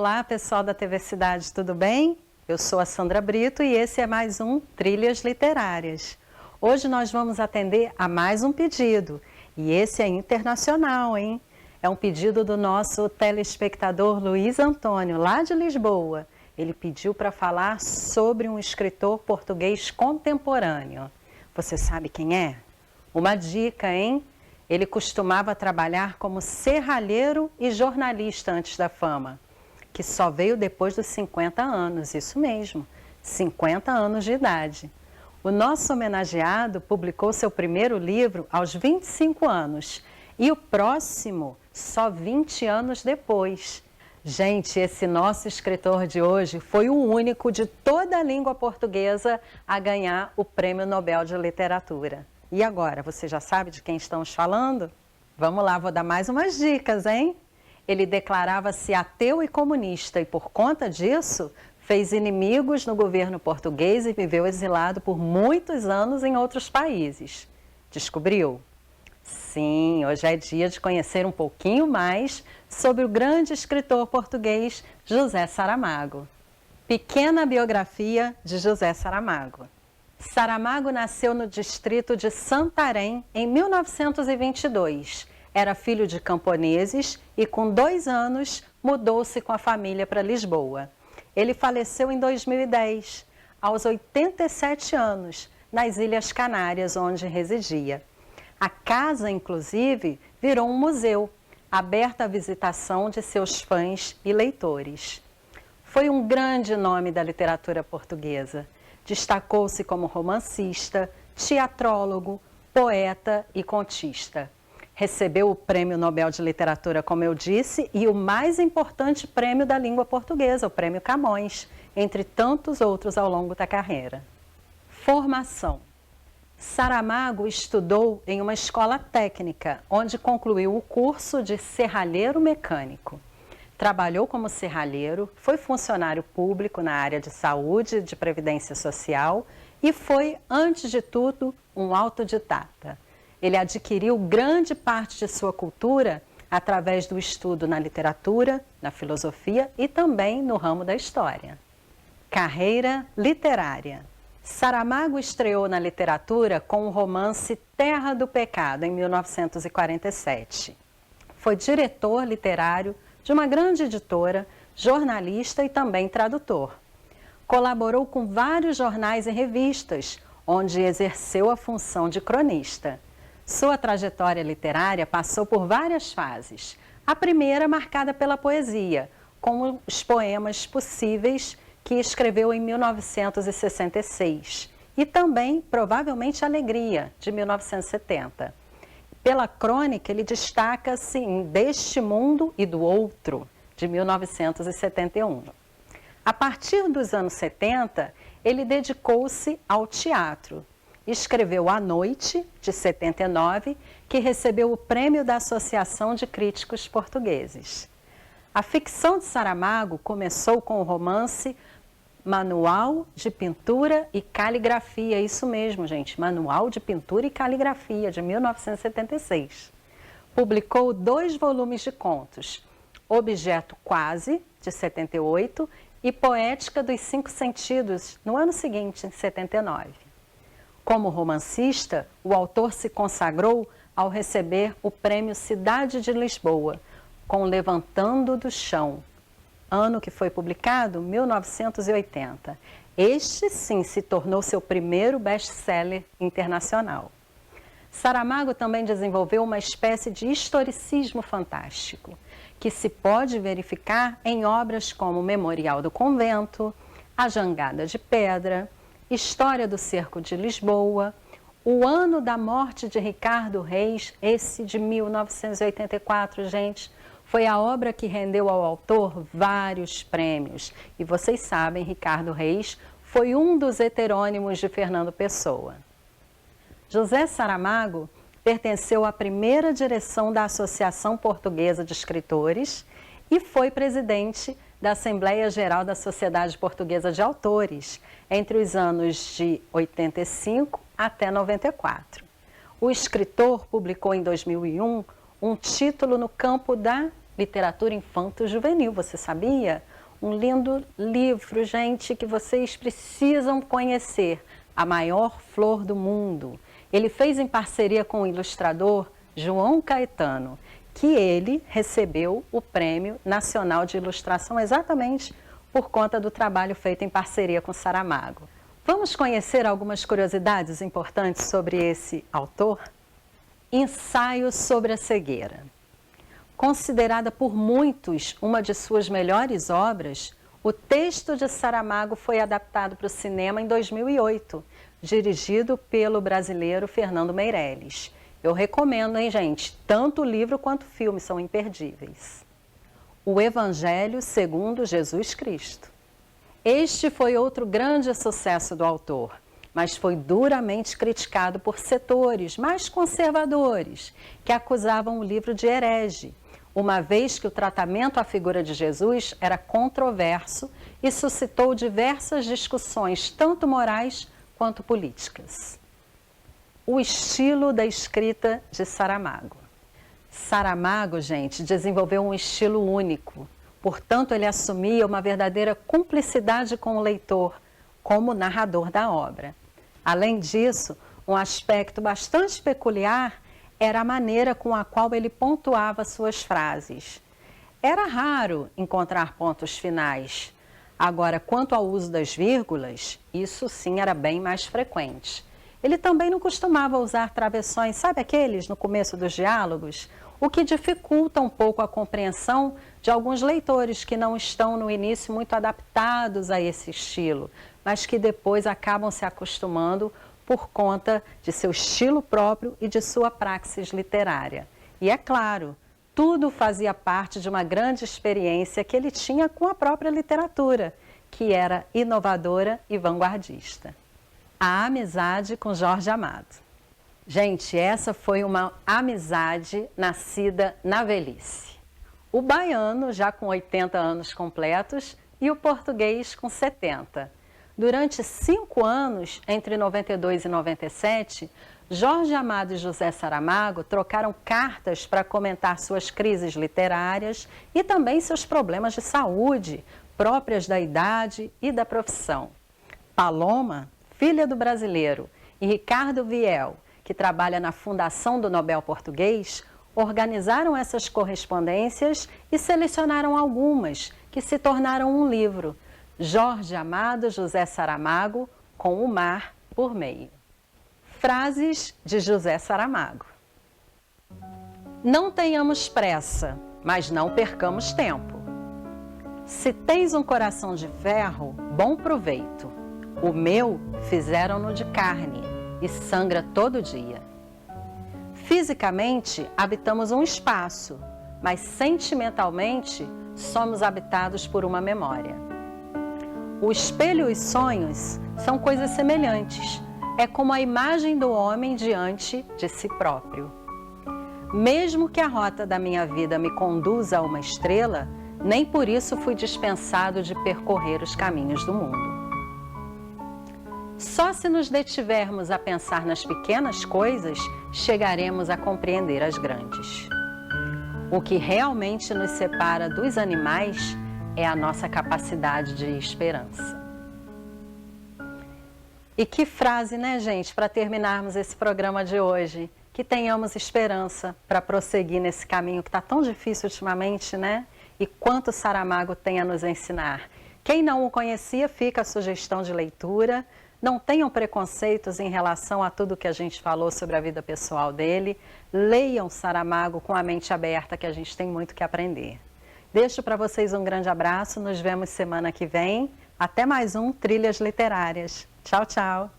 Olá, pessoal da TV Cidade, tudo bem? Eu sou a Sandra Brito e esse é mais um Trilhas Literárias. Hoje nós vamos atender a mais um pedido, e esse é internacional, hein? É um pedido do nosso telespectador Luiz Antônio, lá de Lisboa. Ele pediu para falar sobre um escritor português contemporâneo. Você sabe quem é? Uma dica, hein? Ele costumava trabalhar como serralheiro e jornalista antes da fama, que só veio depois dos 50 anos, isso mesmo, 50 anos de idade. O nosso homenageado publicou seu primeiro livro aos 25 anos e o próximo só 20 anos depois. Gente, esse nosso escritor de hoje foi o único de toda a língua portuguesa a ganhar o Prêmio Nobel de Literatura. E agora, você já sabe de quem estamos falando? Vamos lá, vou dar mais umas dicas, hein? Ele declarava-se ateu e comunista e, por conta disso, fez inimigos no governo português e viveu exilado por muitos anos em outros países. Descobriu? Sim, hoje é dia de conhecer um pouquinho mais sobre o grande escritor português José Saramago. Pequena biografia de José Saramago. Saramago nasceu no distrito de Santarém em 1922. Era filho de camponeses e, com 2 anos, mudou-se com a família para Lisboa. Ele faleceu em 2010, aos 87 anos, nas Ilhas Canárias, onde residia. A casa, inclusive, virou um museu, aberto à visitação de seus fãs e leitores. Foi um grande nome da literatura portuguesa. Destacou-se como romancista, teatrólogo, poeta e contista. Recebeu o Prêmio Nobel de Literatura, como eu disse, e o mais importante prêmio da língua portuguesa, o Prêmio Camões, entre tantos outros ao longo da carreira. Formação. Saramago estudou em uma escola técnica, onde concluiu o curso de serralheiro mecânico. Trabalhou como serralheiro, foi funcionário público na área de saúde e de previdência social e foi, antes de tudo, um autodidata. Ele adquiriu grande parte de sua cultura através do estudo na literatura, na filosofia e também no ramo da história. Carreira literária. Saramago estreou na literatura com o romance Terra do Pecado, em 1947. Foi diretor literário de uma grande editora, jornalista e também tradutor. Colaborou com vários jornais e revistas, onde exerceu a função de cronista. Sua trajetória literária passou por várias fases. A primeira marcada pela poesia, com os poemas Possíveis, que escreveu em 1966, e também, provavelmente, Alegria, de 1970. Pela crônica, ele destaca-se em Deste Mundo e do Outro, de 1971. A partir dos anos 70, ele dedicou-se ao teatro. Escreveu A Noite, de 79, que recebeu o prêmio da Associação de Críticos Portugueses. A ficção de Saramago começou com o romance Manual de Pintura e Caligrafia, isso mesmo, gente, Manual de Pintura e Caligrafia, de 1976. Publicou 2 volumes de contos, Objeto Quase, de 78, e Poética dos 5 Sentidos, no ano seguinte, em 79. Como romancista, o autor se consagrou ao receber o Prêmio Cidade de Lisboa, com Levantando do Chão, ano que foi publicado, 1980. Este, sim, se tornou seu primeiro best-seller internacional. Saramago também desenvolveu uma espécie de historicismo fantástico, que se pode verificar em obras como Memorial do Convento, A Jangada de Pedra, História do Cerco de Lisboa, O Ano da Morte de Ricardo Reis, esse de 1984, gente, foi a obra que rendeu ao autor vários prêmios. E vocês sabem, Ricardo Reis foi um dos heterônimos de Fernando Pessoa. José Saramago pertenceu à primeira direção da Associação Portuguesa de Escritores e foi presidente da Assembleia Geral da Sociedade Portuguesa de Autores, entre os anos de 85 até 94. O escritor publicou em 2001 um título no campo da literatura infanto-juvenil, você sabia? Um lindo livro, gente, que vocês precisam conhecer. A Maior Flor do Mundo. Ele fez em parceria com o ilustrador João Caetano, que ele recebeu o Prêmio Nacional de Ilustração exatamente por conta do trabalho feito em parceria com Saramago. Vamos conhecer algumas curiosidades importantes sobre esse autor? Ensaio sobre a cegueira. Considerada por muitos uma de suas melhores obras, o texto de Saramago foi adaptado para o cinema em 2008, dirigido pelo brasileiro Fernando Meirelles. Eu recomendo, hein, gente? Tanto o livro quanto o filme são imperdíveis. O Evangelho segundo Jesus Cristo. Este foi outro grande sucesso do autor, mas foi duramente criticado por setores mais conservadores, que acusavam o livro de herege, uma vez que o tratamento à figura de Jesus era controverso e suscitou diversas discussões, tanto morais quanto políticas. O estilo da escrita de Saramago. Saramago, gente, desenvolveu um estilo único, portanto ele assumia uma verdadeira cumplicidade com o leitor, como narrador da obra. Além disso, um aspecto bastante peculiar era a maneira com a qual ele pontuava suas frases. Era raro encontrar pontos finais. Agora, quanto ao uso das vírgulas, isso sim era bem mais frequente. Ele também não costumava usar travessões, sabe aqueles no começo dos diálogos? O que dificulta um pouco a compreensão de alguns leitores que não estão no início muito adaptados a esse estilo, mas que depois acabam se acostumando por conta de seu estilo próprio e de sua praxis literária. E é claro, tudo fazia parte de uma grande experiência que ele tinha com a própria literatura, que era inovadora e vanguardista. A amizade com Jorge Amado. Gente, essa foi uma amizade nascida na velhice. O baiano, já com 80 anos completos, e o português com 70. Durante 5 anos, entre 92 e 97, Jorge Amado e José Saramago trocaram cartas para comentar suas crises literárias e também seus problemas de saúde, próprias da idade e da profissão. Paloma, filha do brasileiro, e Ricardo Viel, que trabalha na Fundação do Nobel Português, organizaram essas correspondências e selecionaram algumas que se tornaram um livro, Jorge Amado, José Saramago, com o mar por meio. Frases de José Saramago. Não tenhamos pressa, mas não percamos tempo. Se tens um coração de ferro, bom proveito. O meu fizeram-no de carne e sangra todo dia. Fisicamente, habitamos um espaço, mas sentimentalmente somos habitados por uma memória. O espelho e os sonhos são coisas semelhantes. É como a imagem do homem diante de si próprio. Mesmo que a rota da minha vida me conduza a uma estrela, nem por isso fui dispensado de percorrer os caminhos do mundo. Só se nos detivermos a pensar nas pequenas coisas, chegaremos a compreender as grandes. O que realmente nos separa dos animais é a nossa capacidade de esperança. E que frase, né, gente, para terminarmos esse programa de hoje. Que tenhamos esperança para prosseguir nesse caminho que está tão difícil ultimamente, né? E quanto Saramago tem a nos ensinar. Quem não o conhecia, fica a sugestão de leitura. Não tenham preconceitos em relação a tudo que a gente falou sobre a vida pessoal dele. Leiam Saramago com a mente aberta, que a gente tem muito que aprender. Deixo para vocês um grande abraço, nos vemos semana que vem. Até mais um Trilhas Literárias. Tchau, tchau!